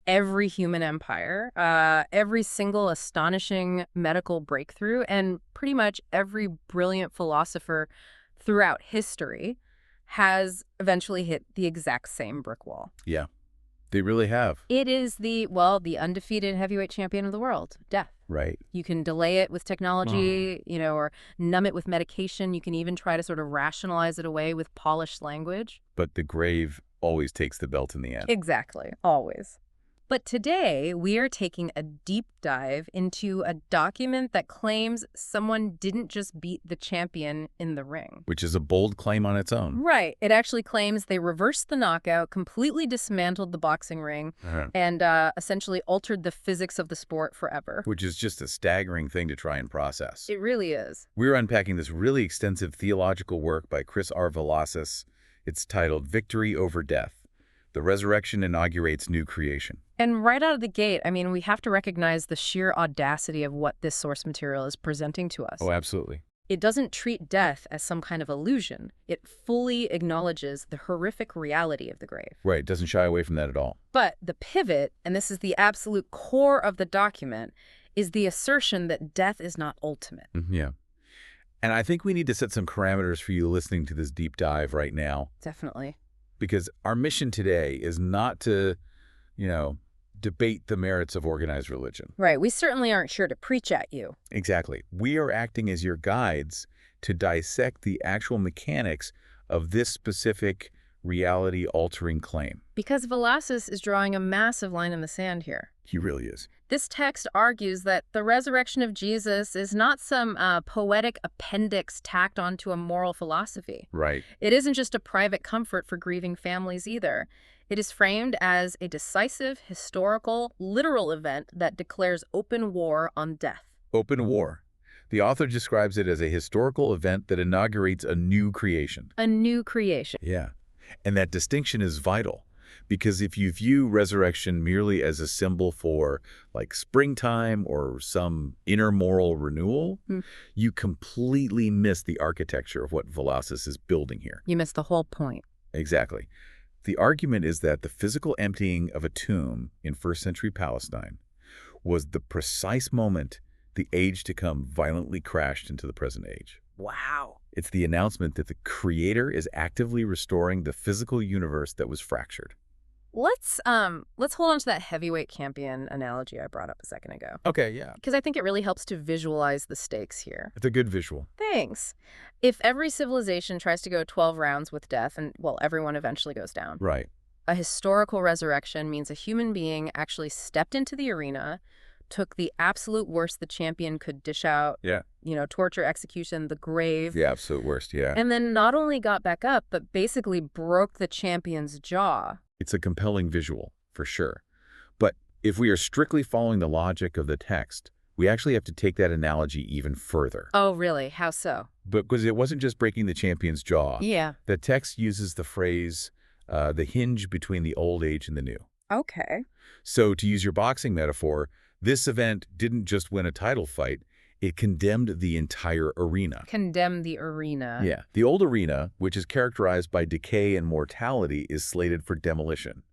every human empire, every single astonishing medical breakthrough, and pretty much every brilliant philosopher throughout history has eventually hit the exact same brick wall. Yeah, they really have. It is the undefeated heavyweight champion of the world, death. Right. You can delay it with technology, or numb it with medication. You can even try to sort of rationalize it away with polished language. But the grave always takes the belt in the end. Exactly, always. But today, we are taking a deep dive into a document that claims someone didn't just beat the champion in the ring. Which is a bold claim on its own. Right. It actually claims they reversed the knockout, completely dismantled the boxing ring, and essentially altered the physics of the sport forever. Which is just a staggering thing to try and process. It really is. We're unpacking this really extensive theological work by Chris R. Velazquez. It's titled Victory Over Death. The Resurrection Inaugurates New Creation. And right out of the gate, we have to recognize the sheer audacity of what this source material is presenting to us. Oh, absolutely. It doesn't treat death as some kind of illusion. It fully acknowledges the horrific reality of the grave. Right, it doesn't shy away from that at all. But the pivot, and this is the absolute core of the document, is the assertion that death is not ultimate. Yeah. And I think we need to set some parameters for you listening to this deep dive right now. Definitely. Because our mission today is not to, debate the merits of organized religion. Right. We certainly aren't here to preach at you. Exactly. We are acting as your guides to dissect the actual mechanics of this specific reality-altering claim. Because Velazquez is drawing a massive line in the sand here. He really is. This text argues that the resurrection of Jesus is not some poetic appendix tacked onto a moral philosophy. Right. It isn't just a private comfort for grieving families either. It is framed as a decisive, historical, literal event that declares open war on death. Open war. The author describes it as a historical event that inaugurates a new creation. A new creation. Yeah. And that distinction is vital. Because if you view resurrection merely as a symbol for, like, springtime or some inner moral renewal, you completely miss the architecture of what Velazquez is building here. You miss the whole point. Exactly. The argument is that the physical emptying of a tomb in first-century Palestine was the precise moment the age to come violently crashed into the present age. Wow. It's the announcement that the Creator is actively restoring the physical universe that was fractured. Let's hold on to that heavyweight champion analogy I brought up a second ago. Okay, yeah. Because I think it really helps to visualize the stakes here. It's a good visual. Thanks. If every civilization tries to go 12 rounds with death and, everyone eventually goes down. Right. A historical resurrection means a human being actually stepped into the arena, took the absolute worst the champion could dish out. Yeah. Torture, execution, the grave. The absolute worst, yeah. And then not only got back up, but basically broke the champion's jaw. It's a compelling visual, for sure. But if we are strictly following the logic of the text, we actually have to take that analogy even further. Oh, really? How so? Because it wasn't just breaking the champion's jaw. Yeah. The text uses the phrase, the hinge between the old age and the new. Okay. So to use your boxing metaphor, this event didn't just win a title fight, it condemned the entire arena. Condemn the arena. Yeah. The old arena, which is characterized by decay and mortality, is slated for demolition.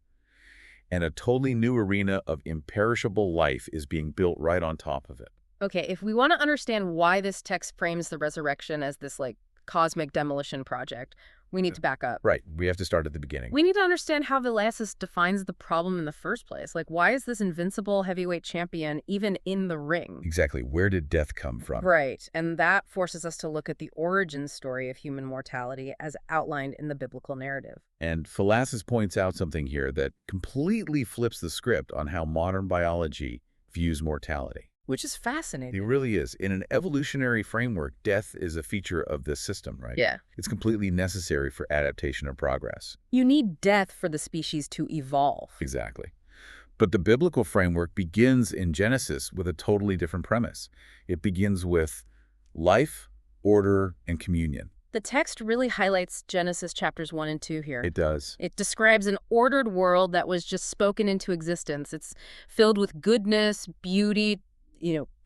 And a totally new arena of imperishable life is being built right on top of it. Okay, if we want to understand why this text frames the resurrection as this, cosmic demolition project, we need to back up. Right. We have to start at the beginning. We need to understand how Velazquez defines the problem in the first place. Why is this invincible heavyweight champion even in the ring? Exactly. Where did death come from? Right. And that forces us to look at the origin story of human mortality as outlined in the biblical narrative. And Velazquez points out something here that completely flips the script on how modern biology views mortality. Which is fascinating. It really is. In an evolutionary framework, death is a feature of this system, right? Yeah. It's completely necessary for adaptation and progress. You need death for the species to evolve. Exactly. But the biblical framework begins in Genesis with a totally different premise. It begins with life, order, and communion. The text really highlights Genesis chapters 1 and 2 here. It does. It describes an ordered world that was just spoken into existence. It's filled with goodness, beauty,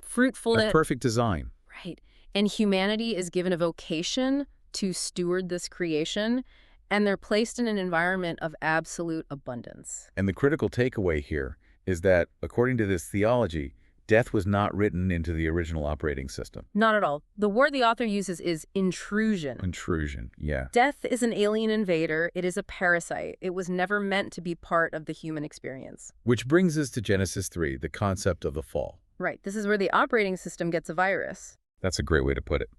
fruitfulness. A perfect design. Right. And humanity is given a vocation to steward this creation, and they're placed in an environment of absolute abundance. And the critical takeaway here is that, according to this theology, death was not written into the original operating system. Not at all. The word the author uses is intrusion. Intrusion, yeah. Death is an alien invader. It is a parasite. It was never meant to be part of the human experience. Which brings us to Genesis 3, the concept of the fall. Right. This is where the operating system gets a virus. That's a great way to put it.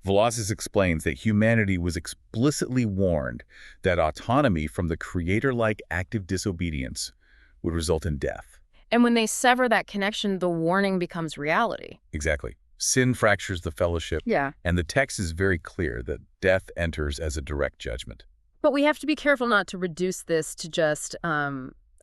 Velazquez explains that humanity was explicitly warned that autonomy from the creator-like active disobedience would result in death. And when they sever that connection, the warning becomes reality. Exactly. Sin fractures the fellowship, Yeah. and the text is very clear that death enters as a direct judgment. But we have to be careful not to reduce this to just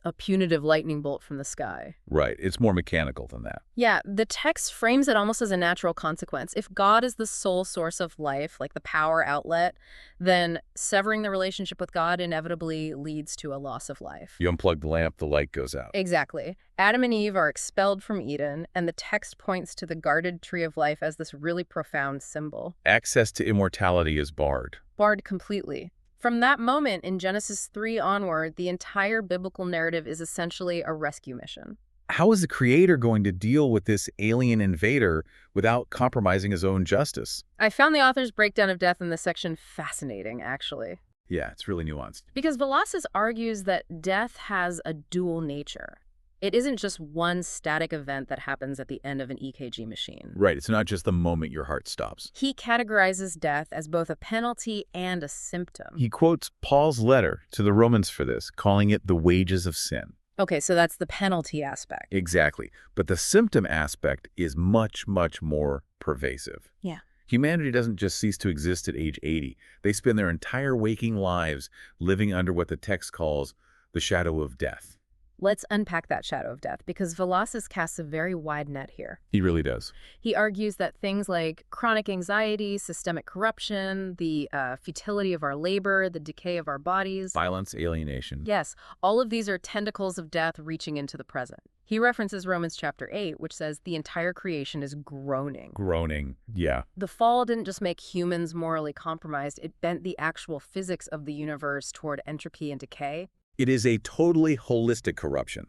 a punitive lightning bolt from the sky. Right. It's more mechanical than that. Yeah, the text frames it almost as a natural consequence. If God is the sole source of life, like the power outlet, then severing the relationship with God inevitably leads to a loss of life. You unplug the lamp, the light goes out. Exactly. Adam and Eve are expelled from Eden, and the text points to the guarded tree of life as this really profound symbol. Access to immortality is barred. Barred completely. From that moment in Genesis 3 onward, the entire biblical narrative is essentially a rescue mission. How is the creator going to deal with this alien invader without compromising his own justice? I found the author's breakdown of death in this section fascinating, actually. Yeah, it's really nuanced. Because Velazquez argues that death has a dual nature. It isn't just one static event that happens at the end of an EKG machine. Right, it's not just the moment your heart stops. He categorizes death as both a penalty and a symptom. He quotes Paul's letter to the Romans for this, calling it the wages of sin. Okay, so that's the penalty aspect. Exactly. But the symptom aspect is much, much more pervasive. Yeah. Humanity doesn't just cease to exist at age 80. They spend their entire waking lives living under what the text calls the shadow of death. Let's unpack that shadow of death, because Velazquez casts a very wide net here. He really does. He argues that things like chronic anxiety, systemic corruption, the futility of our labor, the decay of our bodies. Violence, alienation. Yes, all of these are tentacles of death reaching into the present. He references Romans chapter 8, which says the entire creation is groaning. Groaning, yeah. The fall didn't just make humans morally compromised, it bent the actual physics of the universe toward entropy and decay. It is a totally holistic corruption.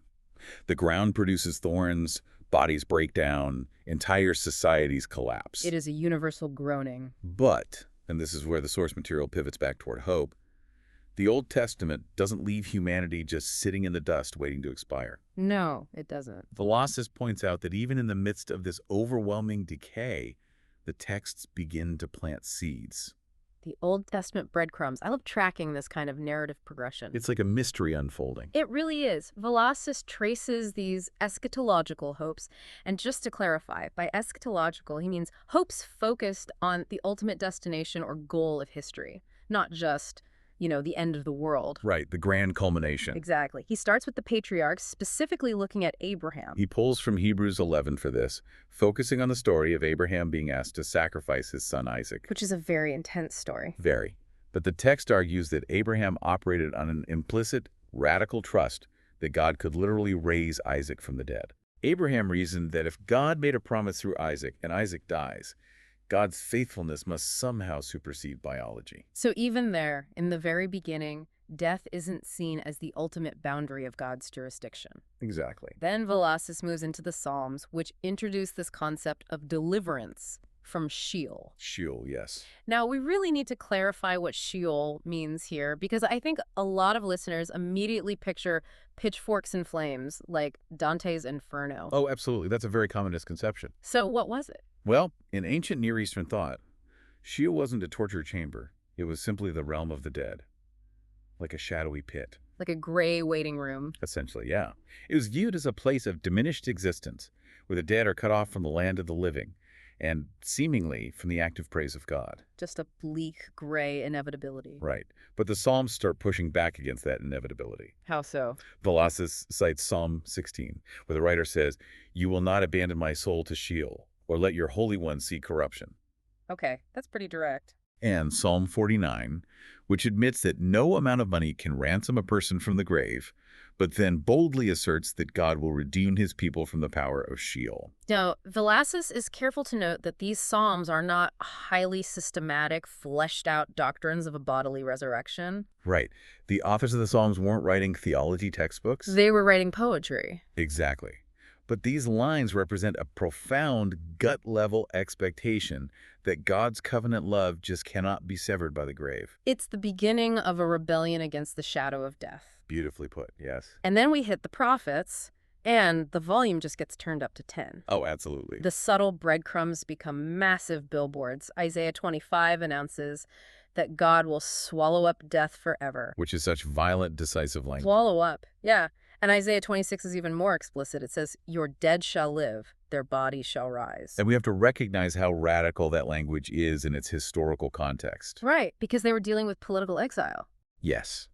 The ground produces thorns, bodies break down, entire societies collapse. It is a universal groaning. But, and this is where the source material pivots back toward hope, the Old Testament doesn't leave humanity just sitting in the dust waiting to expire. No, it doesn't. Velazquez points out that even in the midst of this overwhelming decay, the texts begin to plant seeds. The Old Testament breadcrumbs. I love tracking this kind of narrative progression. It's like a mystery unfolding. It really is. Velazquez traces these eschatological hopes. And just to clarify, by eschatological, he means hopes focused on the ultimate destination or goal of history, not just, the end of the world. Right, the grand culmination. Exactly. He starts with the patriarchs, specifically looking at Abraham. He pulls from Hebrews 11 for this, focusing on the story of Abraham being asked to sacrifice his son Isaac. Which is a very intense story. Very. But the text argues that Abraham operated on an implicit, radical trust that God could literally raise Isaac from the dead. Abraham reasoned that if God made a promise through Isaac and Isaac dies, God's faithfulness must somehow supersede biology. So even there, in the very beginning, death isn't seen as the ultimate boundary of God's jurisdiction. Exactly. Then Velazquez moves into the Psalms, which introduce this concept of deliverance from Sheol. Sheol, yes. Now, we really need to clarify what Sheol means here, because I think a lot of listeners immediately picture pitchforks and flames, like Dante's Inferno. Oh, absolutely. That's a very common misconception. So what was it? Well, in ancient Near Eastern thought, Sheol wasn't a torture chamber. It was simply the realm of the dead, like a shadowy pit. Like a gray waiting room. Essentially, yeah. It was viewed as a place of diminished existence, where the dead are cut off from the land of the living, and seemingly from the active praise of God. Just a bleak, gray inevitability. Right. But the Psalms start pushing back against that inevitability. How so? Velazquez cites Psalm 16, where the writer says, "You will not abandon my soul to Sheol, or let your Holy One see corruption." Okay, that's pretty direct. And Psalm 49, which admits that no amount of money can ransom a person from the grave, but then boldly asserts that God will redeem his people from the power of Sheol. Now, Velazquez is careful to note that these psalms are not highly systematic, fleshed-out doctrines of a bodily resurrection. Right. The authors of the Psalms weren't writing theology textbooks. They were writing poetry. Exactly. But these lines represent a profound gut-level expectation that God's covenant love just cannot be severed by the grave. It's the beginning of a rebellion against the shadow of death. Beautifully put, yes. And then we hit the prophets, and the volume just gets turned up to 10. Oh, absolutely. The subtle breadcrumbs become massive billboards. Isaiah 25 announces that God will swallow up death forever. Which is such violent, decisive language. Swallow up, yeah. And Isaiah 26 is even more explicit. It says, your dead shall live, their bodies shall rise. And we have to recognize how radical that language is in its historical context. Right, because they were dealing with political exile. Yes.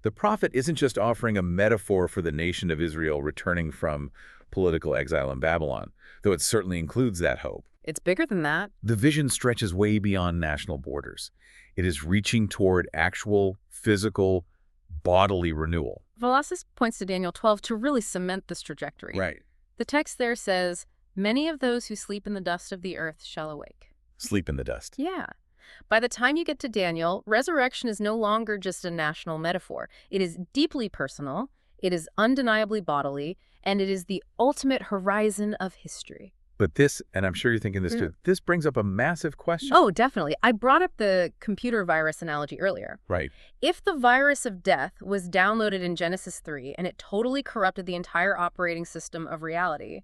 The prophet isn't just offering a metaphor for the nation of Israel returning from political exile in Babylon, though it certainly includes that hope. It's bigger than that. The vision stretches way beyond national borders. It is reaching toward actual, physical, bodily renewal. Velazquez points to Daniel 12 to really cement this trajectory. Right. The text there says, many of those who sleep in the dust of the earth shall awake. Sleep in the dust. Yeah. By the time you get to Daniel, resurrection is no longer just a national metaphor. It is deeply personal, it is undeniably bodily, and it is the ultimate horizon of history. But this, and I'm sure you're thinking this too, this brings up a massive question. Oh, definitely. I brought up the computer virus analogy earlier. Right. If the virus of death was downloaded in Genesis 3 and it totally corrupted the entire operating system of reality,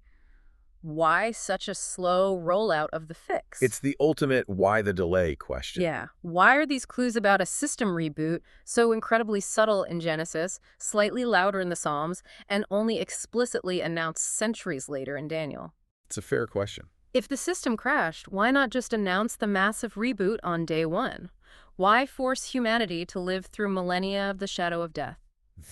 why such a slow rollout of the fix? It's the ultimate why the delay question. Yeah. Why are these clues about a system reboot so incredibly subtle in Genesis, slightly louder in the Psalms, and only explicitly announced centuries later in Daniel? It's a fair question. If the system crashed, why not just announce the massive reboot on day one? Why force humanity to live through millennia of the shadow of death?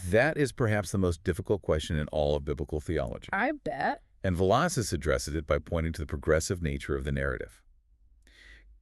That is perhaps the most difficult question in all of biblical theology. I bet. And Velazquez addresses it by pointing to the progressive nature of the narrative.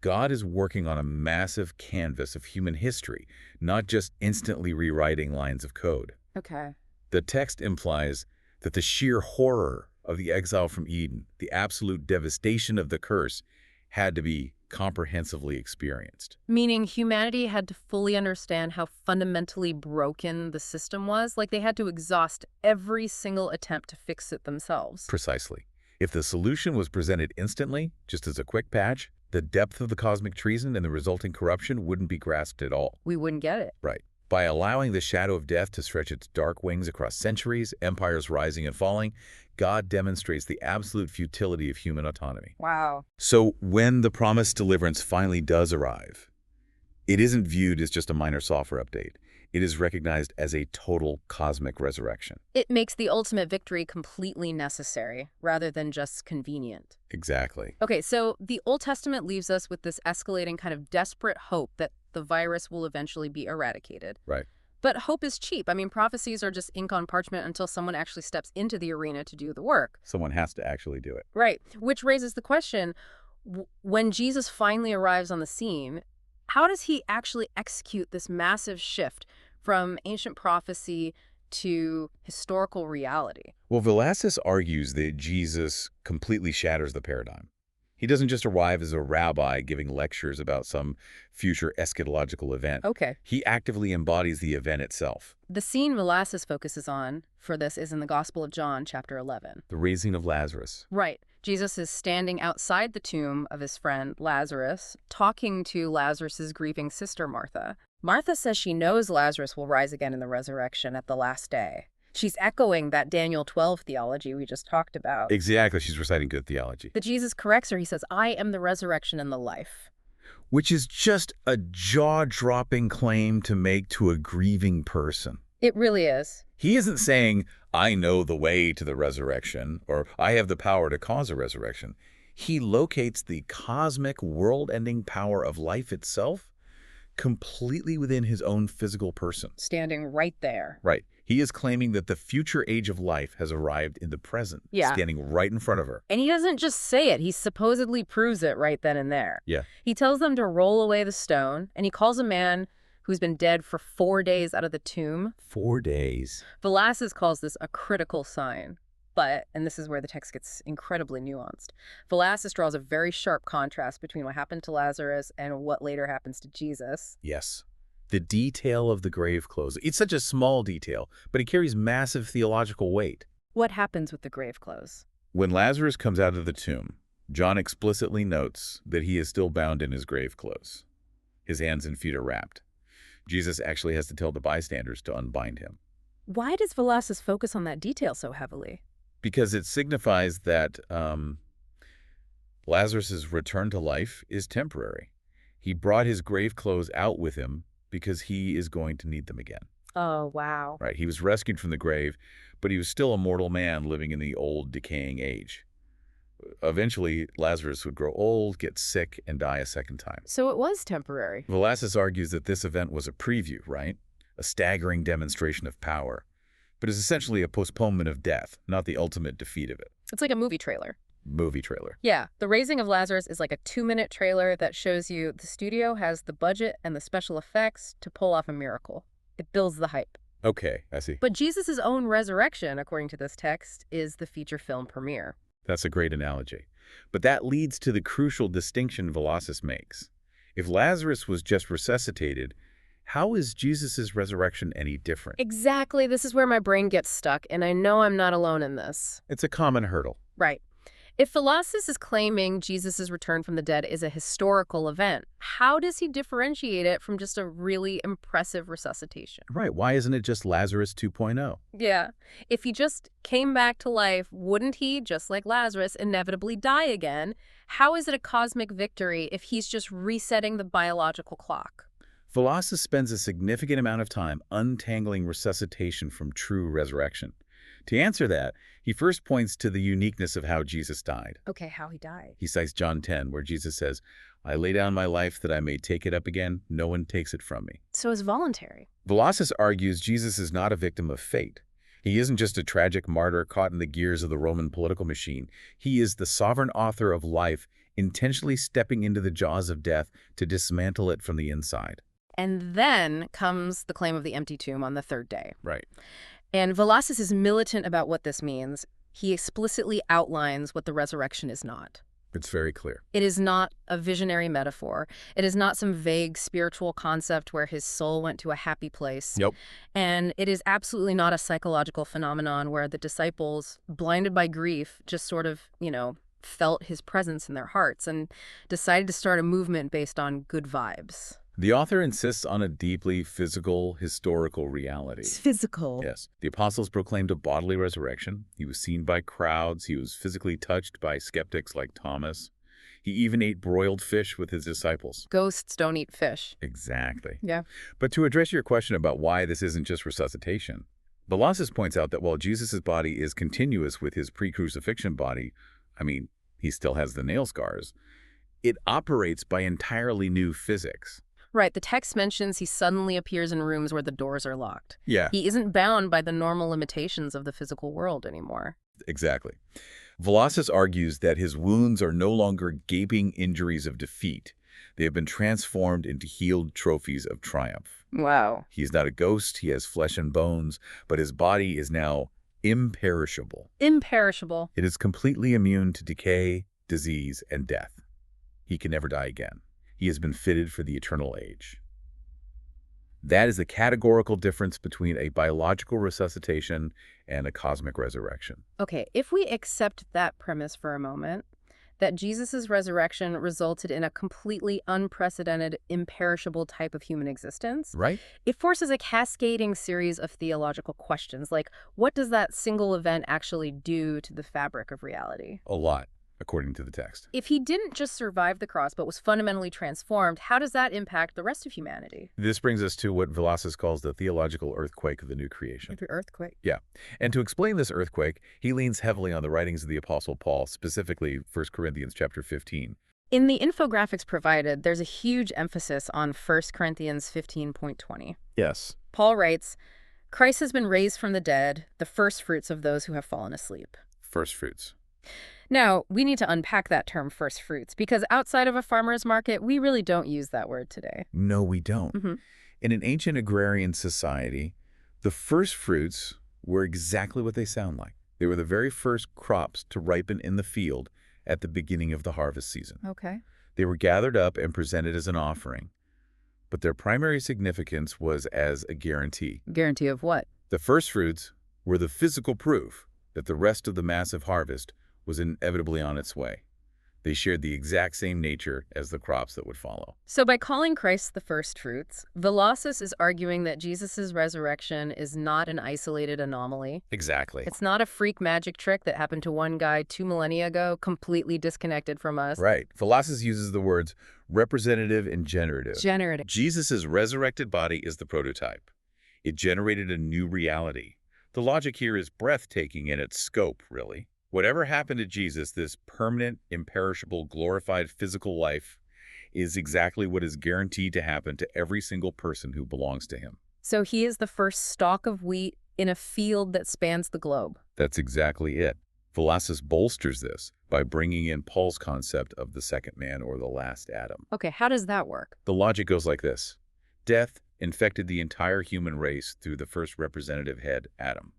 God is working on a massive canvas of human history, not just instantly rewriting lines of code. Okay. The text implies that the sheer horror of the exile from Eden, the absolute devastation of the curse, had to be comprehensively experienced. Meaning humanity had to fully understand how fundamentally broken the system was? Like they had to exhaust every single attempt to fix it themselves. Precisely. If the solution was presented instantly, just as a quick patch, the depth of the cosmic treason and the resulting corruption wouldn't be grasped at all. We wouldn't get it. Right. By allowing the shadow of death to stretch its dark wings across centuries, empires rising and falling, God demonstrates the absolute futility of human autonomy. Wow. So when the promised deliverance finally does arrive, it isn't viewed as just a minor software update. It is recognized as a total cosmic resurrection. It makes the ultimate victory completely necessary rather than just convenient. Exactly. Okay, so the Old Testament leaves us with this escalating kind of desperate hope that the virus will eventually be eradicated. Right. But hope is cheap. I mean, prophecies are just ink on parchment until someone actually steps into the arena to do the work. Someone has to actually do it. Right, which raises the question, when Jesus finally arrives on the scene, how does he actually execute this massive shift from ancient prophecy to historical reality? Well, Velazquez argues that Jesus completely shatters the paradigm. He doesn't just arrive as a rabbi giving lectures about some future eschatological event. Okay. He actively embodies the event itself. The scene Velazquez focuses on for this is in the Gospel of John, chapter 11. The raising of Lazarus. Right. Jesus is standing outside the tomb of his friend Lazarus, talking to Lazarus's grieving sister Martha. Martha says she knows Lazarus will rise again in the resurrection at the last day. She's echoing that Daniel 12 theology we just talked about. Exactly. She's reciting good theology. But Jesus corrects her. He says, I am the resurrection and the life. Which is just a jaw-dropping claim to make to a grieving person. It really is. He isn't saying, I know the way to the resurrection, or I have the power to cause a resurrection. He locates the cosmic, world-ending power of life itself completely within his own physical person. Standing right there. Right. He is claiming that the future age of life has arrived in the present, standing right in front of her. And he doesn't just say it. He supposedly proves it right then and there. Yeah. He tells them to roll away the stone, and he calls a man who's been dead for 4 days out of the tomb. 4 days. Velazquez calls this a critical sign. But, and this is where the text gets incredibly nuanced, Velazquez draws a very sharp contrast between what happened to Lazarus and what later happens to Jesus. Yes. The detail of the grave clothes. It's such a small detail, but it carries massive theological weight. What happens with the grave clothes? When Lazarus comes out of the tomb, John explicitly notes that he is still bound in his grave clothes. His hands and feet are wrapped. Jesus actually has to tell the bystanders to unbind him. Why does Velazquez focus on that detail so heavily? Because it signifies that Lazarus' return to life is temporary. He brought his grave clothes out with him because he is going to need them again. Oh, wow. Right? He was rescued from the grave, but he was still a mortal man living in the old, decaying age. Eventually, Lazarus would grow old, get sick, and die a second time. So it was temporary. Velazquez argues that this event was a preview, right? A staggering demonstration of power, but is essentially a postponement of death, not the ultimate defeat of it. It's like a movie trailer. Movie trailer. Yeah, The Raising of Lazarus is like a 2-minute trailer that shows you the studio has the budget and the special effects to pull off a miracle. It builds the hype. Okay, I see. But Jesus' own resurrection, according to this text, is the feature film premiere. That's a great analogy. But that leads to the crucial distinction Velazquez makes. If Lazarus was just resuscitated, how is Jesus' resurrection any different? Exactly. This is where my brain gets stuck, and I know I'm not alone in this. It's a common hurdle. Right. If Velazquez is claiming Jesus' return from the dead is a historical event, how does he differentiate it from just a really impressive resuscitation? Right. Why isn't it just Lazarus 2.0? Yeah. If he just came back to life, wouldn't he, just like Lazarus, inevitably die again? How is it a cosmic victory if he's just resetting the biological clock? Velazquez spends a significant amount of time untangling resuscitation from true resurrection. To answer that, he first points to the uniqueness of how Jesus died. Okay, how he died. He cites John 10, where Jesus says, "I lay down my life that I may take it up again. No one takes it from me." So it's voluntary. Velazquez argues Jesus is not a victim of fate. He isn't just a tragic martyr caught in the gears of the Roman political machine. He is the sovereign author of life, intentionally stepping into the jaws of death to dismantle it from the inside. And then comes the claim of the empty tomb on the third day. Right. And Velazquez is militant about what this means. He explicitly outlines what the resurrection is not. It's very clear. It is not a visionary metaphor. It is not some vague spiritual concept where his soul went to a happy place. Yep. And it is absolutely not a psychological phenomenon where the disciples, blinded by grief, just sort of, felt his presence in their hearts and decided to start a movement based on good vibes. The author insists on a deeply physical, historical reality. It's physical. Yes. The apostles proclaimed a bodily resurrection. He was seen by crowds. He was physically touched by skeptics like Thomas. He even ate broiled fish with his disciples. Ghosts don't eat fish. Exactly. Yeah. But to address your question about why this isn't just resuscitation, Velazquez points out that while Jesus' body is continuous with his pre-crucifixion body, he still has the nail scars, it operates by entirely new physics. Right, the text mentions he suddenly appears in rooms where the doors are locked. Yeah. He isn't bound by the normal limitations of the physical world anymore. Exactly. Velazquez argues that his wounds are no longer gaping injuries of defeat. They have been transformed into healed trophies of triumph. Wow. He's not a ghost, he has flesh and bones, but his body is now imperishable. Imperishable. It is completely immune to decay, disease, and death. He can never die again. He has been fitted for the eternal age. That is the categorical difference between a biological resuscitation and a cosmic resurrection. Okay, if we accept that premise for a moment, that Jesus' resurrection resulted in a completely unprecedented, imperishable type of human existence, Right? it forces a cascading series of theological questions, like what does that single event actually do to the fabric of reality? A lot, according to the text. If he didn't just survive the cross but was fundamentally transformed, how does that impact the rest of humanity? This brings us to what Velazquez calls the theological earthquake of the new creation. The earthquake. Yeah. And to explain this earthquake, he leans heavily on the writings of the Apostle Paul, specifically 1 Corinthians chapter 15. In the infographics provided, there's a huge emphasis on 1 Corinthians 15.20. Yes. Paul writes, "Christ has been raised from the dead, the first fruits of those who have fallen asleep." First fruits. Now, we need to unpack that term first fruits, because outside of a farmer's market, we really don't use that word today. No, we don't. Mm-hmm. In an ancient agrarian society, the first fruits were exactly what they sound like. They were the very first crops to ripen in the field at the beginning of the harvest season. Okay. They were gathered up and presented as an offering, but their primary significance was as a guarantee. Guarantee of what? The first fruits were the physical proof that the rest of the massive harvest was inevitably on its way. They shared the exact same nature as the crops that would follow. So by calling Christ the first fruits, Velazquez is arguing that Jesus' resurrection is not an isolated anomaly. Exactly. It's not a freak magic trick that happened to one guy 2 millennia ago, completely disconnected from us. Right. Velazquez uses the words representative and generative. Generative. Jesus' resurrected body is the prototype. It generated a new reality. The logic here is breathtaking in its scope, really. Whatever happened to Jesus, this permanent, imperishable, glorified physical life, is exactly what is guaranteed to happen to every single person who belongs to him. So he is the first stalk of wheat in a field that spans the globe. That's exactly it. Velazquez bolsters this by bringing in Paul's concept of the second man or the last Adam. Okay, how does that work? The logic goes like this. Death infected the entire human race through the first representative head, Adam.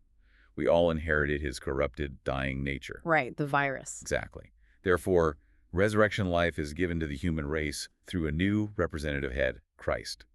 We all inherited his corrupted, dying nature. Right, the virus. Exactly. Therefore, resurrection life is given to the human race through a new representative head, Christ.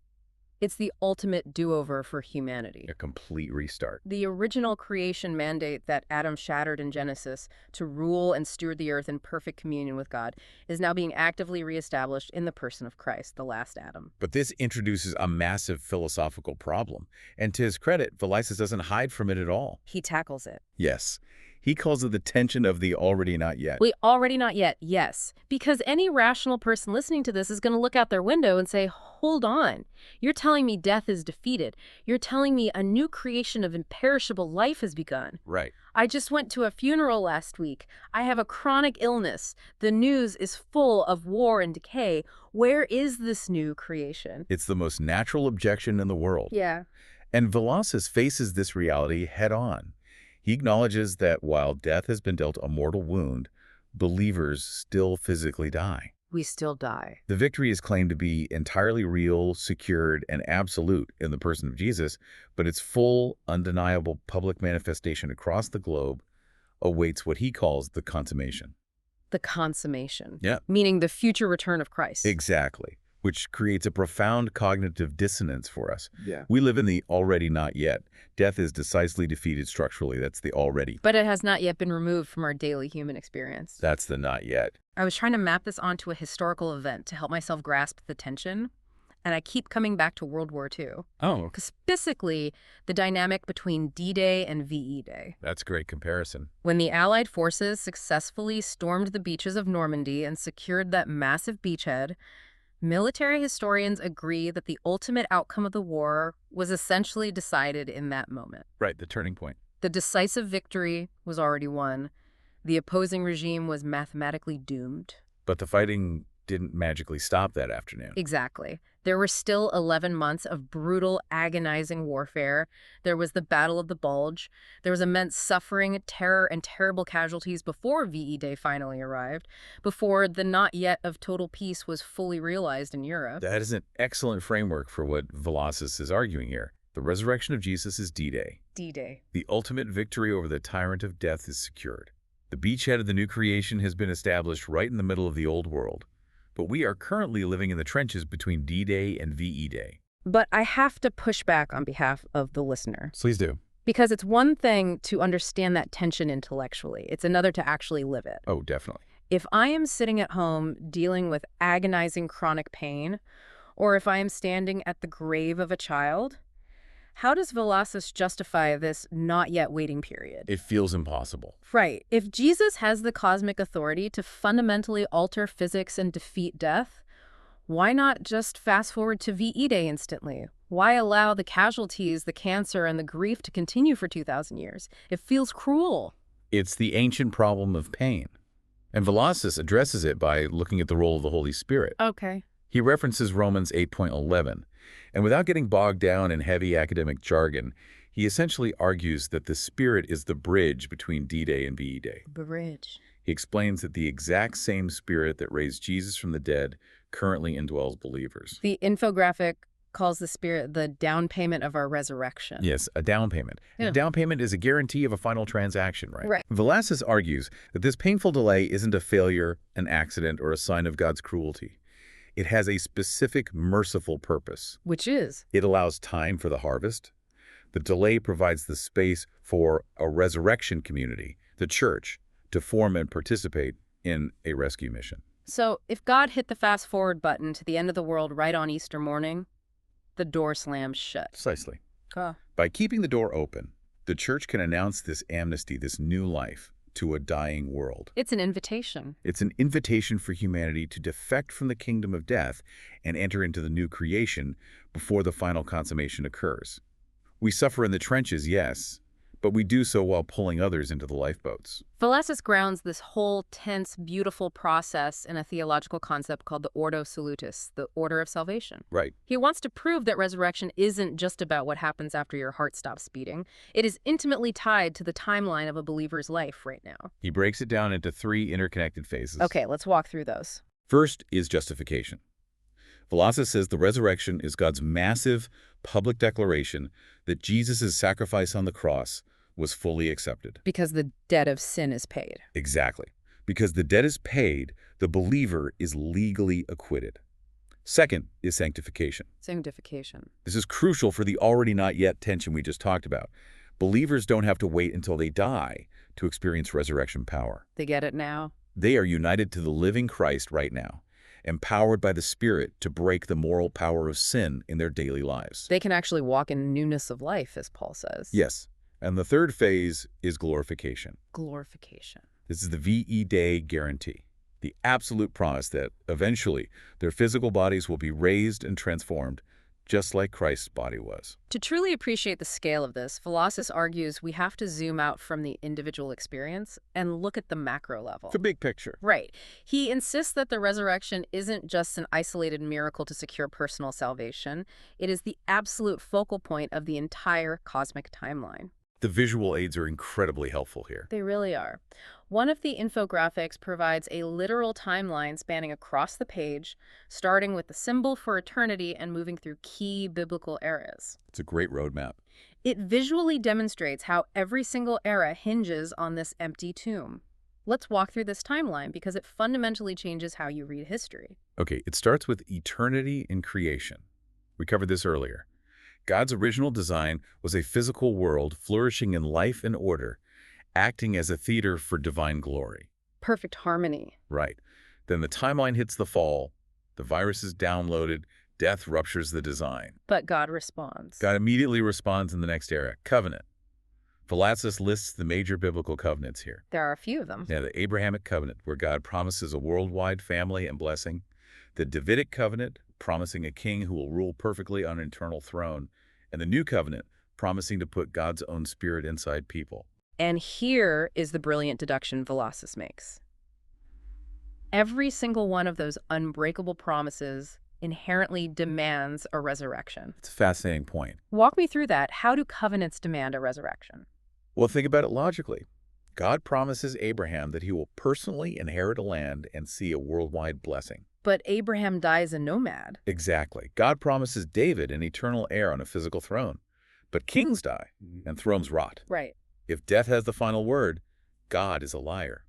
It's the ultimate do-over for humanity. A complete restart. The original creation mandate that Adam shattered in Genesis to rule and steward the earth in perfect communion with God is now being actively reestablished in the person of Christ, the last Adam. But this introduces a massive philosophical problem. And to his credit, Velazquez doesn't hide from it at all. He tackles it. Yes. He calls it the tension of the already not yet. We already not yet, yes. Because any rational person listening to this is going to look out their window and say, hold on. You're telling me death is defeated. You're telling me a new creation of imperishable life has begun. Right. I just went to a funeral last week. I have a chronic illness. The news is full of war and decay. Where is this new creation? It's the most natural objection in the world. Yeah. And Velazquez faces this reality head on. He acknowledges that while death has been dealt a mortal wound, believers still physically die. We still die. The victory is claimed to be entirely real, secured, and absolute in the person of Jesus, but its full, undeniable public manifestation across the globe awaits what he calls the consummation. The consummation. Yeah. Meaning the future return of Christ. Exactly. Which creates a profound cognitive dissonance for us. Yeah. We live in the already not yet. Death is decisively defeated structurally. That's the already. But it has not yet been removed from our daily human experience. That's the not yet. I was trying to map this onto a historical event to help myself grasp the tension, and I keep coming back to World War II. Oh. Specifically, the dynamic between D-Day and VE Day. That's a great comparison. When the Allied forces successfully stormed the beaches of Normandy and secured that massive beachhead, military historians agree that the ultimate outcome of the war was essentially decided in that moment. Right, the turning point. The decisive victory was already won. The opposing regime was mathematically doomed. But the fighting didn't magically stop that afternoon. Exactly. There were still 11 months of brutal, agonizing warfare. There was the Battle of the Bulge. There was immense suffering, terror, and terrible casualties before VE Day finally arrived, before the not yet of total peace was fully realized in Europe. That is an excellent framework for what Velazquez is arguing here. The resurrection of Jesus is D-Day. D-Day. The ultimate victory over the tyrant of death is secured. The beachhead of the new creation has been established right in the middle of the old world. But we are currently living in the trenches between D-Day and VE Day. But I have to push back on behalf of the listener. Please do. Because it's one thing to understand that tension intellectually. It's another to actually live it. Oh, definitely. If I am sitting at home dealing with agonizing chronic pain, or if I am standing at the grave of a child, how does Velazquez justify this not yet waiting period? It feels impossible. Right. If Jesus has the cosmic authority to fundamentally alter physics and defeat death, why not just fast forward to VE Day instantly? Why allow the casualties, the cancer, and the grief to continue for 2,000 years? It feels cruel. It's the ancient problem of pain. And Velazquez addresses it by looking at the role of the Holy Spirit. Okay. He references Romans 8:11, and without getting bogged down in heavy academic jargon, he essentially argues that the Spirit is the bridge between D-Day and VE Day. Bridge. He explains that the exact same Spirit that raised Jesus from the dead currently indwells believers. The infographic calls the Spirit the down payment of our resurrection. Yes, a down payment. And Yeah. a down payment is a guarantee of a final transaction, right? Right. Velasquez argues that this painful delay isn't a failure, an accident, or a sign of God's cruelty. It has a specific, merciful purpose. Which is? It allows time for the harvest. The delay provides the space for a resurrection community, the church, to form and participate in a rescue mission. So if God hit the fast forward button to the end of the world right on Easter morning, the door slams shut. Precisely. Oh. By keeping the door open, the church can announce this amnesty, this new life, to a dying world. It's an invitation. It's an invitation for humanity to defect from the kingdom of death and enter into the new creation before the final consummation occurs. We suffer in the trenches, yes, but we do so while pulling others into the lifeboats. Velasquez grounds this whole tense, beautiful process in a theological concept called the Ordo Salutis, the order of salvation. Right. He wants to prove that resurrection isn't just about what happens after your heart stops beating. It is intimately tied to the timeline of a believer's life right now. He breaks it down into 3 interconnected phases. Okay, let's walk through those. First is justification. Velasquez says the resurrection is God's massive public declaration that Jesus' sacrifice on the cross was fully accepted. Because the debt of sin is paid. Exactly. Because the debt is paid, the believer is legally acquitted. Second is sanctification. Sanctification. This is crucial for the already not yet tension we just talked about. Believers don't have to wait until they die to experience resurrection power. They get it now. They are united to the living Christ right now, empowered by the Spirit to break the moral power of sin in their daily lives. They can actually walk in newness of life, as Paul says. Yes. And the third phase is glorification. Glorification. This is the VE Day guarantee, the absolute promise that eventually their physical bodies will be raised and transformed, just like Christ's body was. To truly appreciate the scale of this, Velasquez argues we have to zoom out from the individual experience and look at the macro level. The big picture. Right. He insists that the resurrection isn't just an isolated miracle to secure personal salvation. It is the absolute focal point of the entire cosmic timeline. The visual aids are incredibly helpful here. They really are. One of the infographics provides a literal timeline spanning across the page, starting with the symbol for eternity and moving through key biblical eras. It's a great roadmap. It visually demonstrates how every single era hinges on this empty tomb. Let's walk through this timeline because it fundamentally changes how you read history. Okay, it starts with eternity in creation. We covered this earlier. God's original design was a physical world flourishing in life and order, acting as a theater for divine glory. Perfect harmony. Right. Then the timeline hits the fall, the virus is downloaded, death ruptures the design. But God responds. God immediately responds in the next era, covenant. Velasquez lists the major biblical covenants here. There are a few of them. Yeah, the Abrahamic covenant, where God promises a worldwide family and blessing. The Davidic covenant, promising a king who will rule perfectly on an eternal throne. And the New Covenant, promising to put God's own spirit inside people. And here is the brilliant deduction Velasquez makes. Every single one of those unbreakable promises inherently demands a resurrection. It's a fascinating point. Walk me through that. How do covenants demand a resurrection? Well, think about it logically. God promises Abraham that he will personally inherit a land and see a worldwide blessing. But Abraham dies a nomad. Exactly. God promises David an eternal heir on a physical throne. But kings die and thrones rot. Right. If death has the final word, God is a liar.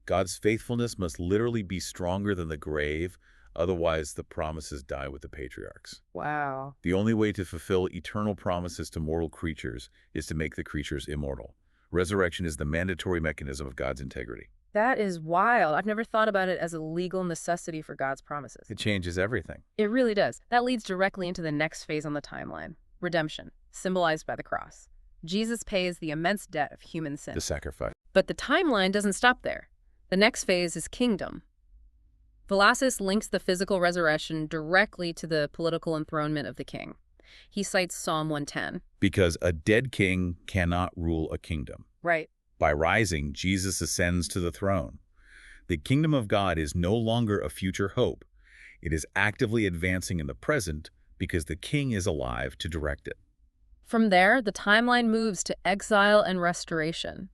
God's faithfulness must literally be stronger than the grave, otherwise the promises die with the patriarchs. Wow. The only way to fulfill eternal promises to mortal creatures is to make the creatures immortal. Resurrection is the mandatory mechanism of God's integrity. That is wild. I've never thought about it as a legal necessity for God's promises. It changes everything. It really does. That leads directly into the next phase on the timeline. Redemption, symbolized by the cross. Jesus pays the immense debt of human sin. The sacrifice. But the timeline doesn't stop there. The next phase is kingdom. Velasquez links the physical resurrection directly to the political enthronement of the king. He cites Psalm 110. Because a dead king cannot rule a kingdom. Right. By rising, Jesus ascends to the throne. The kingdom of God is no longer a future hope. It is actively advancing in the present because the king is alive to direct it. From there, the timeline moves to exile and restoration.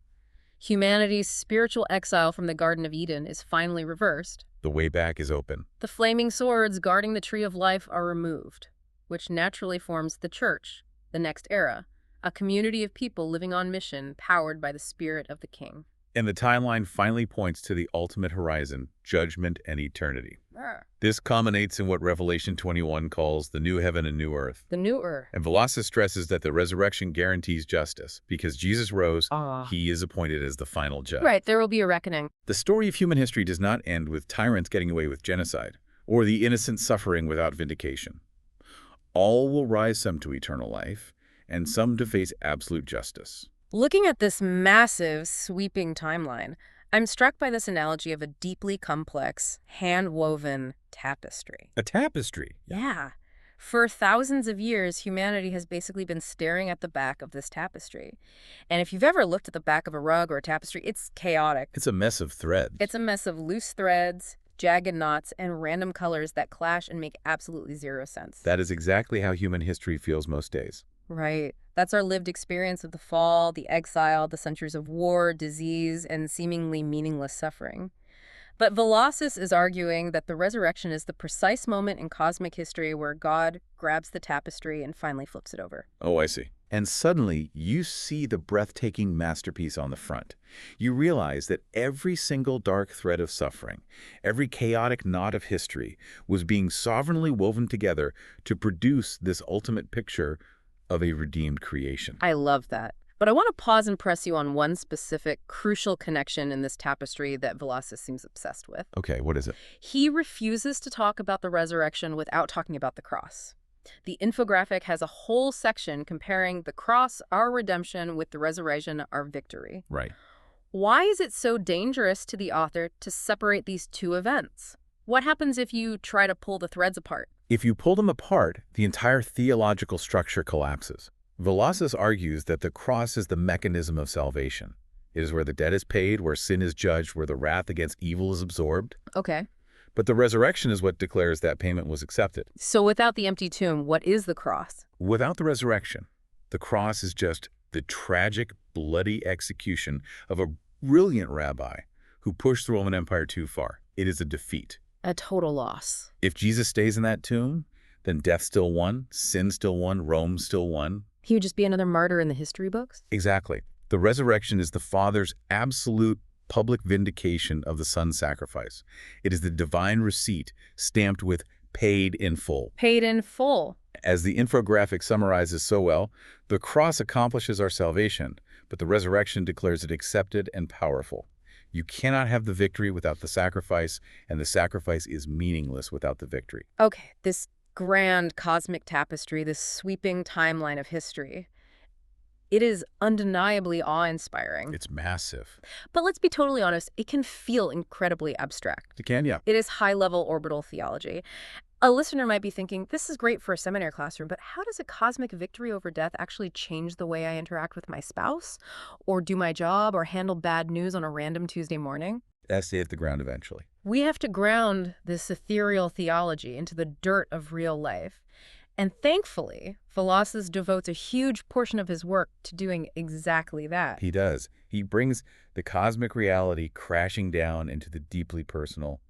Humanity's spiritual exile from the Garden of Eden is finally reversed. The way back is open. The flaming swords guarding the tree of life are removed. which naturally forms the church, the next era, a community of people living on mission powered by the Spirit of the King. And the timeline finally points to the ultimate horizon, judgment and eternity. This culminates in what Revelation 21 calls the new heaven and new earth. The new earth. And Velazquez stresses that the resurrection guarantees justice. Because Jesus rose, he is appointed as the final judge. Right, there will be a reckoning. The story of human history does not end with tyrants getting away with genocide, or the innocent suffering without vindication. All will rise, some to eternal life, and some to face absolute justice. Looking at this massive, sweeping timeline, I'm struck by this analogy of a deeply complex, hand-woven tapestry. A tapestry? Yeah. For thousands of years, humanity has basically been staring at the back of this tapestry. And if you've ever looked at the back of a rug or a tapestry, it's chaotic. It's a mess of threads. It's a mess of loose threads, jagged knots, and random colors that clash and make absolutely zero sense. That is exactly how human history feels most days. Right. That's our lived experience of the fall, the exile, the centuries of war, disease, and seemingly meaningless suffering. But Velazquez is arguing that the resurrection is the precise moment in cosmic history where God grabs the tapestry and finally flips it over. Oh, I see. And suddenly, you see the breathtaking masterpiece on the front. You realize that every single dark thread of suffering, every chaotic knot of history, was being sovereignly woven together to produce this ultimate picture of a redeemed creation. I love that. But I want to pause and press you on one specific, crucial connection in this tapestry that Velazquez seems obsessed with. Okay, what is it? He refuses to talk about the resurrection without talking about the cross. The infographic has a whole section comparing the cross, our redemption, with the resurrection, our victory. Right. Why is it so dangerous to the author to separate these two events? What happens if you try to pull the threads apart? If you pull them apart, the entire theological structure collapses. Velazquez argues that the cross is the mechanism of salvation. It is where the debt is paid, where sin is judged, where the wrath against evil is absorbed. Okay. But the resurrection is what declares that payment was accepted. So without the empty tomb, what is the cross? Without the resurrection, the cross is just the tragic, bloody execution of a brilliant rabbi who pushed the Roman Empire too far. It is a defeat. A total loss. If Jesus stays in that tomb, then death still won, sin still won, Rome still won. He would just be another martyr in the history books? Exactly. The resurrection is the Father's absolute public vindication of the Son's sacrifice. It is the divine receipt stamped with paid in full. Paid in full. As the infographic summarizes so well, the cross accomplishes our salvation, but the resurrection declares it accepted and powerful. You cannot have the victory without the sacrifice, and the sacrifice is meaningless without the victory. Okay, this grand cosmic tapestry, this sweeping timeline of history, it is undeniably awe-inspiring. It's massive. But let's be totally honest, it can feel incredibly abstract. It can, yeah. It is high-level orbital theology. A listener might be thinking, this is great for a seminary classroom, but how does a cosmic victory over death actually change the way I interact with my spouse, or do my job, or handle bad news on a random Tuesday morning? That's to hit the ground eventually. We have to ground this ethereal theology into the dirt of real life. And thankfully, Velazquez devotes a huge portion of his work to doing exactly that. He does. He brings the cosmic reality crashing down into the deeply personal.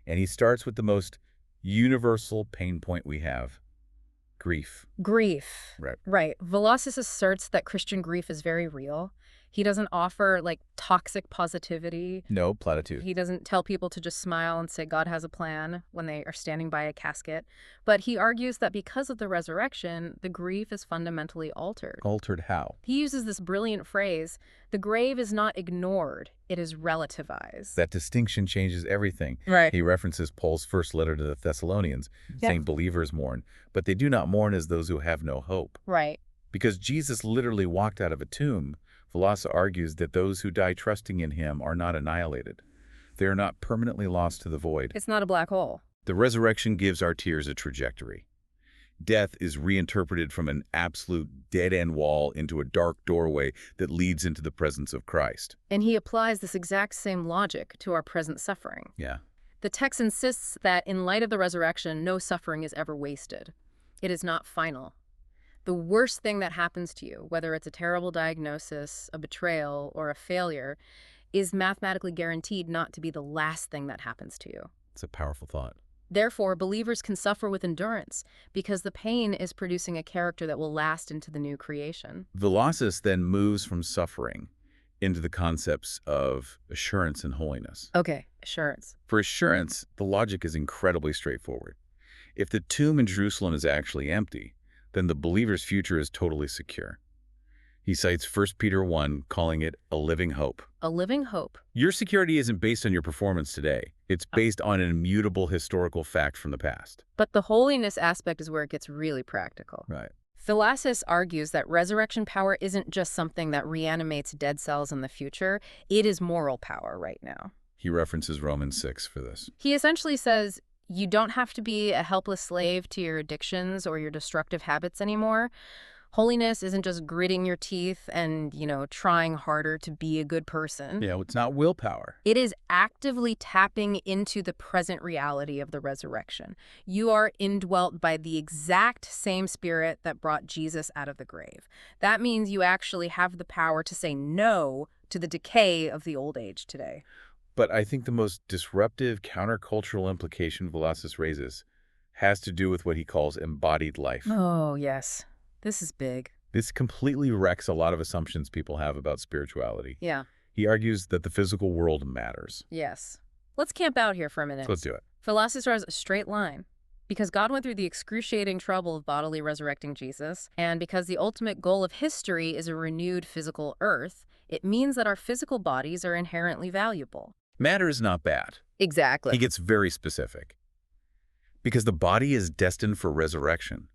And he starts with the most universal pain point we have: grief. Grief. Right. Right. Velazquez asserts that Christian grief is very real. He doesn't offer, toxic positivity. No platitude. He doesn't tell people to just smile and say God has a plan when they are standing by a casket. But he argues that because of the resurrection, the grief is fundamentally altered. Altered how? He uses this brilliant phrase, the grave is not ignored, it is relativized. That distinction changes everything. Right. He references Paul's first letter to the Thessalonians, saying believers mourn, but they do not mourn as those who have no hope. Right. Because Jesus literally walked out of a tomb, Velazquez argues that those who die trusting in him are not annihilated. They are not permanently lost to the void. It's not a black hole. The resurrection gives our tears a trajectory. Death is reinterpreted from an absolute dead-end wall into a dark doorway that leads into the presence of Christ. And he applies this exact same logic to our present suffering. Yeah. The text insists that in light of the resurrection, no suffering is ever wasted. It is not final. The worst thing that happens to you, whether it's a terrible diagnosis, a betrayal, or a failure, is mathematically guaranteed not to be the last thing that happens to you. It's a powerful thought. Therefore, believers can suffer with endurance because the pain is producing a character that will last into the new creation. Velocus then moves from suffering into the concepts of assurance and holiness. Okay, assurance. For assurance, the logic is incredibly straightforward. If the tomb in Jerusalem is actually empty, then the believer's future is totally secure. He cites 1 Peter 1, calling it a living hope. A living hope. Your security isn't based on your performance today. It's based on an immutable historical fact from the past. But the holiness aspect is where it gets really practical. Right. Philasis argues that resurrection power isn't just something that reanimates dead cells in the future. It is moral power right now. He references Romans 6 for this. He essentially says, you don't have to be a helpless slave to your addictions or your destructive habits anymore. Holiness isn't just gritting your teeth and, trying harder to be a good person. Yeah, it's not willpower. It is actively tapping into the present reality of the resurrection. You are indwelt by the exact same spirit that brought Jesus out of the grave. That means you actually have the power to say no to the decay of the old age today. But I think the most disruptive countercultural implication Velocus raises has to do with what he calls embodied life. Oh, yes. This is big. This completely wrecks a lot of assumptions people have about spirituality. Yeah. He argues that the physical world matters. Yes. Let's camp out here for a minute. So let's do it. Philasis draws a straight line. Because God went through the excruciating trouble of bodily resurrecting Jesus, and because the ultimate goal of history is a renewed physical earth, it means that our physical bodies are inherently valuable. Matter is not bad. Exactly. He gets very specific. Because the body is destined for resurrection.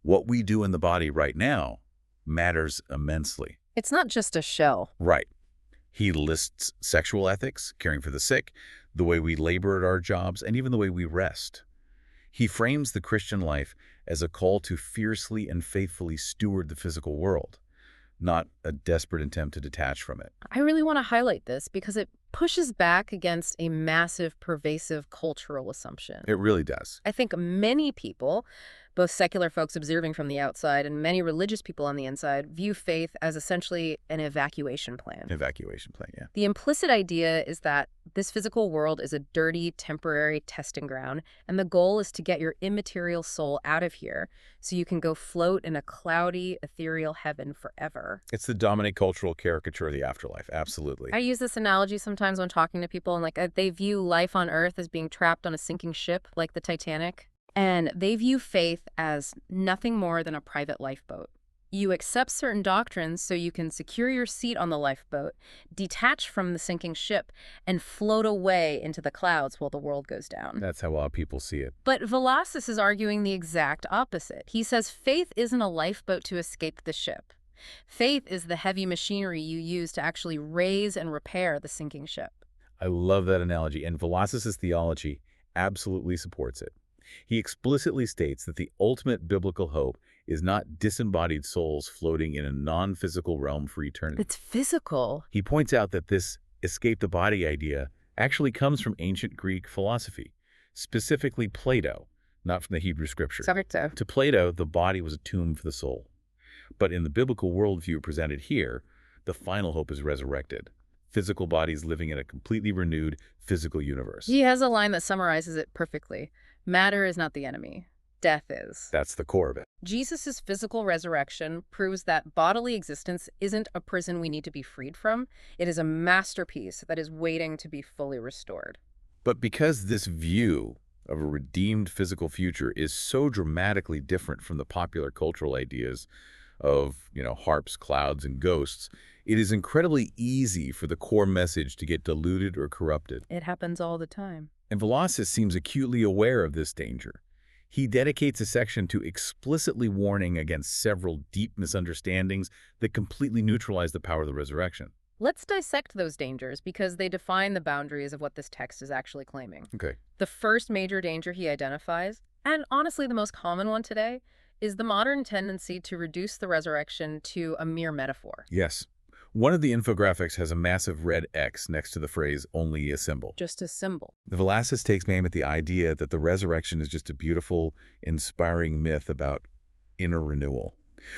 What we do in the body right now matters immensely. It's not just a shell. Right. He lists sexual ethics, caring for the sick, the way we labor at our jobs, and even the way we rest. He frames the Christian life as a call to fiercely and faithfully steward the physical world, not a desperate attempt to detach from it. I really want to highlight this because it pushes back against a massive, pervasive cultural assumption. It really does. I think many people, both secular folks observing from the outside and many religious people on the inside, view faith as essentially an evacuation plan. Evacuation plan, yeah. The implicit idea is that this physical world is a dirty, temporary testing ground, and the goal is to get your immaterial soul out of here so you can go float in a cloudy, ethereal heaven forever. It's the dominant cultural caricature of the afterlife, absolutely. I use this analogy sometimes when talking to people, and they view life on Earth as being trapped on a sinking ship like the Titanic. And they view faith as nothing more than a private lifeboat. You accept certain doctrines so you can secure your seat on the lifeboat, detach from the sinking ship, and float away into the clouds while the world goes down. That's how a lot of people see it. But Velocus is arguing the exact opposite. He says faith isn't a lifeboat to escape the ship. Faith is the heavy machinery you use to actually raise and repair the sinking ship. I love that analogy, and Velocus's theology absolutely supports it. He explicitly states that the ultimate biblical hope is not disembodied souls floating in a non-physical realm for eternity. It's physical. He points out that this escape the body idea actually comes from ancient Greek philosophy, specifically Plato, not from the Hebrew scripture. To Plato, the body was a tomb for the soul. But in the biblical worldview presented here, the final hope is resurrected. Physical bodies living in a completely renewed physical universe. He has a line that summarizes it perfectly. Matter is not the enemy. Death is. That's the core of it. Jesus' physical resurrection proves that bodily existence isn't a prison we need to be freed from. It is a masterpiece that is waiting to be fully restored. But because this view of a redeemed physical future is so dramatically different from the popular cultural ideas of, harps, clouds, and ghosts, it is incredibly easy for the core message to get diluted or corrupted. It happens all the time. And Velocus seems acutely aware of this danger. He dedicates a section to explicitly warning against several deep misunderstandings that completely neutralize the power of the resurrection. Let's dissect those dangers because they define the boundaries of what this text is actually claiming. Okay. The first major danger he identifies, and honestly the most common one today, is the modern tendency to reduce the resurrection to a mere metaphor. Yes. One of the infographics has a massive red X next to the phrase, only a symbol. Just a symbol. The Velocus takes aim at the idea that the resurrection is just a beautiful, inspiring myth about inner renewal.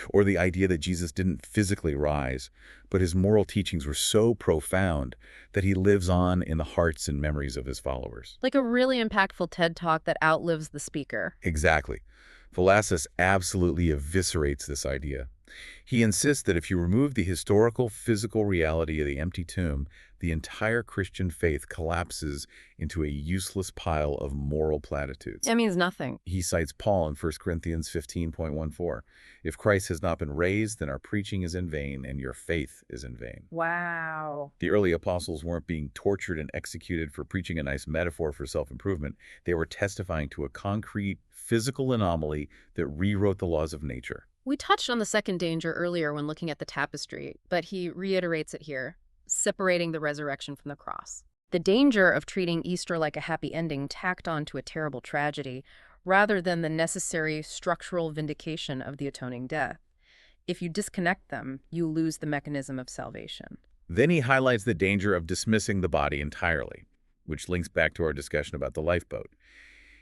Or the idea that Jesus didn't physically rise, but his moral teachings were so profound that he lives on in the hearts and memories of his followers. Like a really impactful TED Talk that outlives the speaker. Exactly. Velasquez absolutely eviscerates this idea. He insists that if you remove the historical, physical reality of the empty tomb, the entire Christian faith collapses into a useless pile of moral platitudes. It means nothing. He cites Paul in 1 Corinthians 15:14. If Christ has not been raised, then our preaching is in vain and your faith is in vain. Wow. The early apostles weren't being tortured and executed for preaching a nice metaphor for self-improvement. They were testifying to a concrete, physical anomaly that rewrote the laws of nature. We touched on the second danger earlier when looking at the tapestry, but he reiterates it here, separating the resurrection from the cross. The danger of treating Easter like a happy ending tacked on to a terrible tragedy, rather than the necessary structural vindication of the atoning death. If you disconnect them, you lose the mechanism of salvation. Then he highlights the danger of dismissing the body entirely, which links back to our discussion about the lifeboat.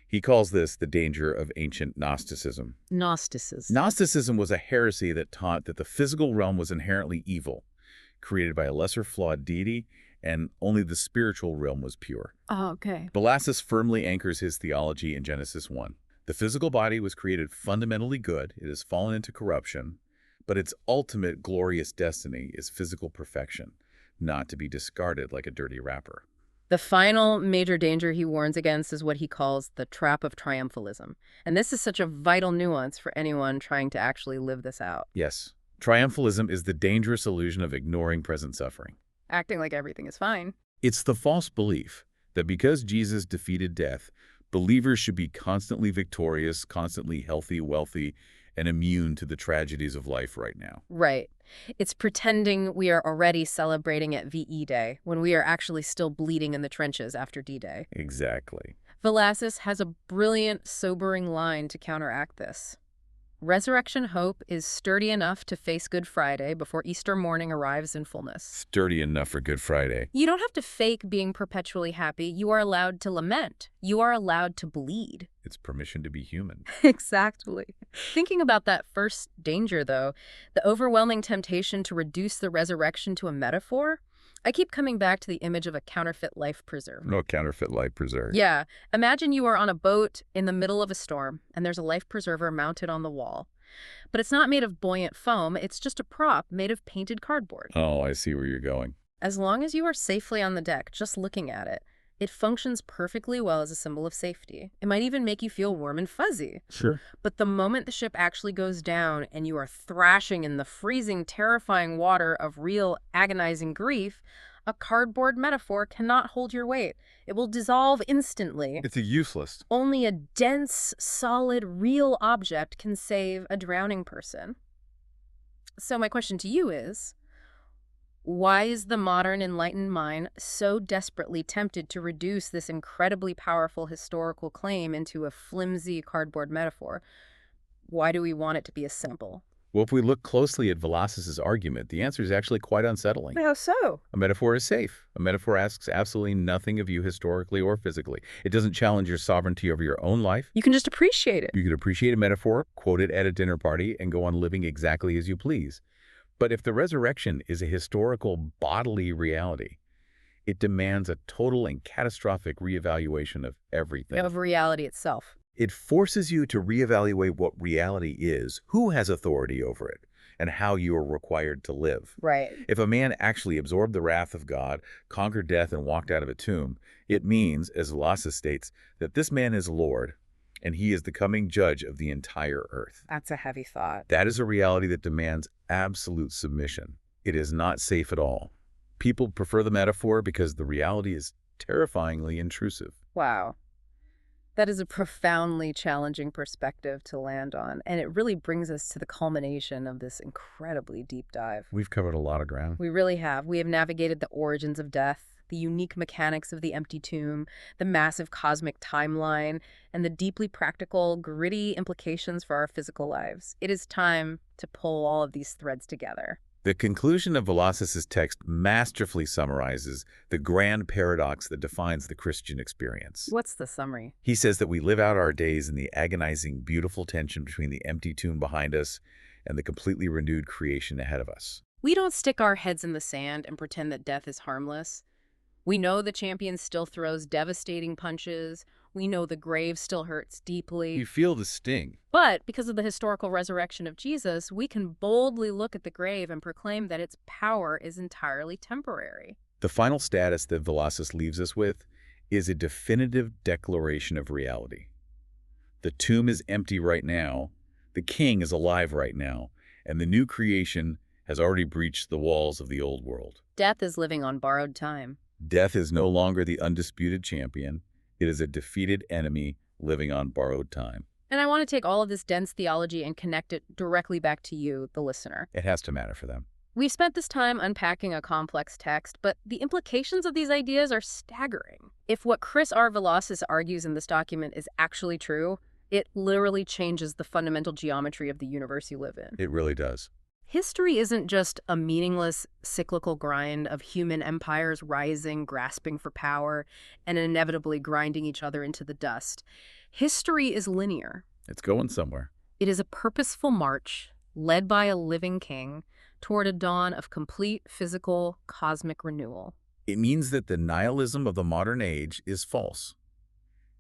He calls this the danger of ancient Gnosticism. Gnosticism was a heresy that taught that the physical realm was inherently evil, created by a lesser flawed deity, and only the spiritual realm was pure. Oh, okay. Velasquez firmly anchors his theology in Genesis 1. The physical body was created fundamentally good. It has fallen into corruption, but its ultimate glorious destiny is physical perfection, not to be discarded like a dirty wrapper. The final major danger he warns against is what he calls the trap of triumphalism. And this is such a vital nuance for anyone trying to actually live this out. Yes, triumphalism is the dangerous illusion of ignoring present suffering. Acting like everything is fine. It's the false belief that because Jesus defeated death, believers should be constantly victorious, constantly healthy, wealthy, and immune to the tragedies of life right now. Right. It's pretending we are already celebrating at VE Day when we are actually still bleeding in the trenches after D-Day. Exactly. Velasquez has a brilliant, sobering line to counteract this. Resurrection hope is sturdy enough to face Good Friday before Easter morning arrives in fullness. Sturdy enough for Good Friday. You don't have to fake being perpetually happy. You are allowed to lament. You are allowed to bleed. It's permission to be human. Exactly. Thinking about that first danger, though, the overwhelming temptation to reduce the resurrection to a metaphor, I keep coming back to the image of a counterfeit life preserver. No counterfeit life preserver. Yeah. Imagine you are on a boat in the middle of a storm, and there's a life preserver mounted on the wall. But it's not made of buoyant foam. It's just a prop made of painted cardboard. Oh, I see where you're going. As long as you are safely on the deck, just looking at it, it functions perfectly well as a symbol of safety. It might even make you feel warm and fuzzy. Sure. But the moment the ship actually goes down and you are thrashing in the freezing, terrifying water of real, agonizing grief, a cardboard metaphor cannot hold your weight. It will dissolve instantly. It's useless. Only a dense, solid, real object can save a drowning person. So my question to you is, why is the modern enlightened mind so desperately tempted to reduce this incredibly powerful historical claim into a flimsy cardboard metaphor? Why do we want it to be a symbol? Well, if we look closely at Velasquez's argument, the answer is actually quite unsettling. How so? A metaphor is safe. A metaphor asks absolutely nothing of you historically or physically. It doesn't challenge your sovereignty over your own life. You can just appreciate it. You could appreciate a metaphor, quote it at a dinner party, and go on living exactly as you please. But if the resurrection is a historical bodily reality, it demands a total and catastrophic reevaluation of everything. Of reality itself. It forces you to reevaluate what reality is, who has authority over it, and how you are required to live. Right. If a man actually absorbed the wrath of God, conquered death, and walked out of a tomb, it means, as Velasquez states, that this man is Lord, and he is the coming judge of the entire earth. That's a heavy thought. That is a reality that demands absolute submission. It is not safe at all. People prefer the metaphor because the reality is terrifyingly intrusive. Wow. That is a profoundly challenging perspective to land on, and it really brings us to the culmination of this incredibly deep dive. We've covered a lot of ground. We really have. We have navigated the origins of death, the unique mechanics of the empty tomb, the massive cosmic timeline, and the deeply practical, gritty implications for our physical lives. It is time to pull all of these threads together. The conclusion of Velasquez's text masterfully summarizes the grand paradox that defines the Christian experience. What's the summary? He says that we live out our days in the agonizing, beautiful tension between the empty tomb behind us and the completely renewed creation ahead of us. We don't stick our heads in the sand and pretend that death is harmless. We know the champion still throws devastating punches. We know the grave still hurts deeply. You feel the sting. But because of the historical resurrection of Jesus, we can boldly look at the grave and proclaim that its power is entirely temporary. The final status that Velazquez leaves us with is a definitive declaration of reality. The tomb is empty right now, the king is alive right now, and the new creation has already breached the walls of the old world. Death is living on borrowed time. Death is no longer the undisputed champion. It is a defeated enemy living on borrowed time. And I want to take all of this dense theology and connect it directly back to you, the listener. It has to matter for them. We've spent this time unpacking a complex text, but the implications of these ideas are staggering. If what Chris R. Velazquez argues in this document is actually true, it literally changes the fundamental geometry of the universe you live in. It really does. History isn't just a meaningless, cyclical grind of human empires rising, grasping for power, and inevitably grinding each other into the dust. History is linear. It's going somewhere. It is a purposeful march, led by a living king, toward a dawn of complete physical, cosmic renewal. It means that the nihilism of the modern age is false.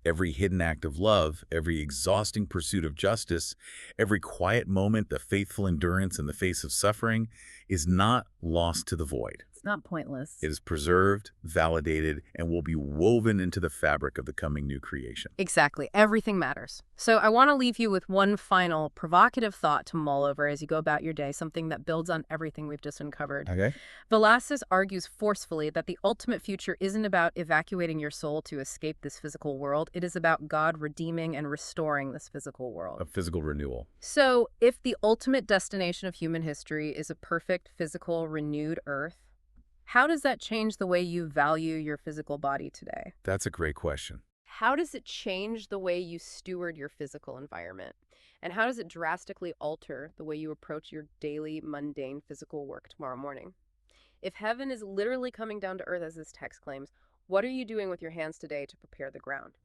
Every hidden act of love, every exhausting pursuit of justice, every quiet moment of faithful endurance in the face of suffering is not lost to the void. It's not pointless. It is preserved, validated, and will be woven into the fabric of the coming new creation. Exactly. Everything matters. So I want to leave you with one final provocative thought to mull over as you go about your day, something that builds on everything we've just uncovered. Okay? Velazquez argues forcefully that the ultimate future isn't about evacuating your soul to escape this physical world. It is about God redeeming and restoring this physical world. A physical renewal. So if the ultimate destination of human history is a perfect, physical, renewed earth, how does that change the way you value your physical body today? That's a great question. How does it change the way you steward your physical environment? And how does it drastically alter the way you approach your daily, mundane physical work tomorrow morning? If heaven is literally coming down to earth as this text claims, what are you doing with your hands today to prepare the ground?